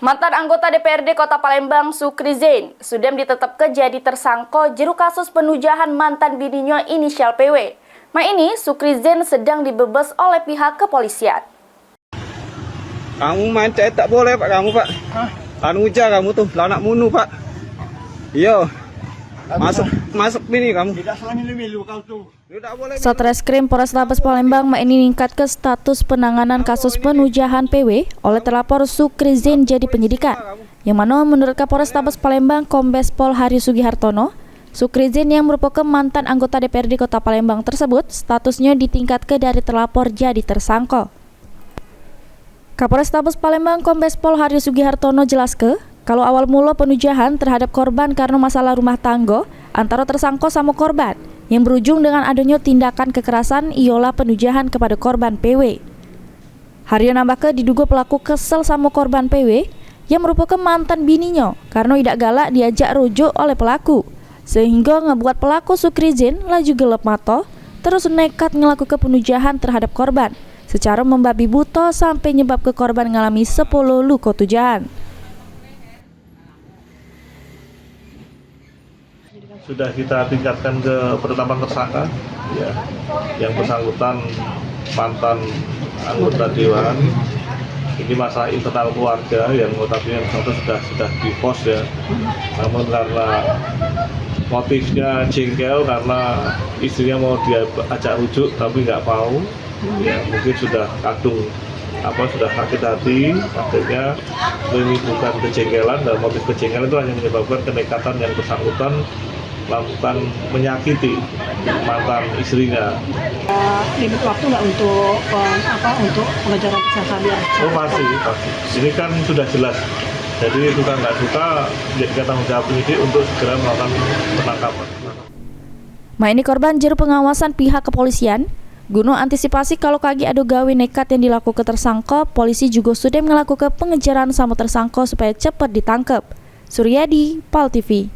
Mantan anggota DPRD Kota Palembang, Sukri Zain, sudah ditetapkan jadi tersangka juru kasus penujahan mantan bininya inisial PW. Ini Sukri Zain sedang dibebas oleh pihak kepolisian. Kamu main tak boleh Pak, kamu Pak. Anu ujar kamu tuh, anak munu Pak. Iya. Masuk bini kamu. Tidak selamilu kau tuh. Satreskrim Polrestabes Palembang ini meningkat ke status penanganan kasus penujahan PW oleh terlapor Sukri Zain jadi penyidikan. Yang mana menurut Kapolres Tabes Palembang Kombes Pol Hari Sugihartono, Sukri Zain yang merupakan mantan anggota DPRD Kota Palembang tersebut statusnya ditingkatkan dari terlapor jadi tersangka. Kapolres Tabes Palembang Kombes Pol Hari Sugihartono jelaskan, kalau awal mula penujahan terhadap korban karena masalah rumah tangga antara tersangka sama korban yang berujung dengan adanya tindakan kekerasan ialah penujahan kepada korban PW. Haryo nambahkan diduga pelaku kesel sama korban PW yang merupakan mantan bininya karena tidak galak diajak rujuk oleh pelaku, sehingga ngebuat pelaku Sukri Zain laju gelap mata terus nekat melakukan penujahan terhadap korban secara membabi buta sampai nyebab ke korban mengalami 10 luka tujahan. Sudah kita tingkatkan ke penetapan tersangka, ya, yang bersangkutan mantan anggota dewan. Ini masalah internal keluarga yang notabene sudah di pos ya. Namun karena motifnya jengkel karena istrinya mau dia ajak rujuk tapi nggak mau, ya mungkin sudah sudah sakit hati, akhirnya menimbulkan kejengkelan, dan motif kejengkelan itu hanya menyebabkan kenekatan yang bersangkutan melakukan menyakiti mantan istrinya. Limit waktu nggak untuk pengejaran tersangka biar? Oh pasti. Ini kan sudah jelas. Jadi suka nggak suka menjadi tanggung jawab penyidik untuk segera melakukan penangkapan. Ini korban juru pengawasan pihak kepolisian. Guna antisipasi kalau kaki adu gawe nekat yang dilakukan tersangka, polisi juga sudah melakukan pengejaran sama tersangka supaya cepat ditangkap. Suryadi, PAL TV.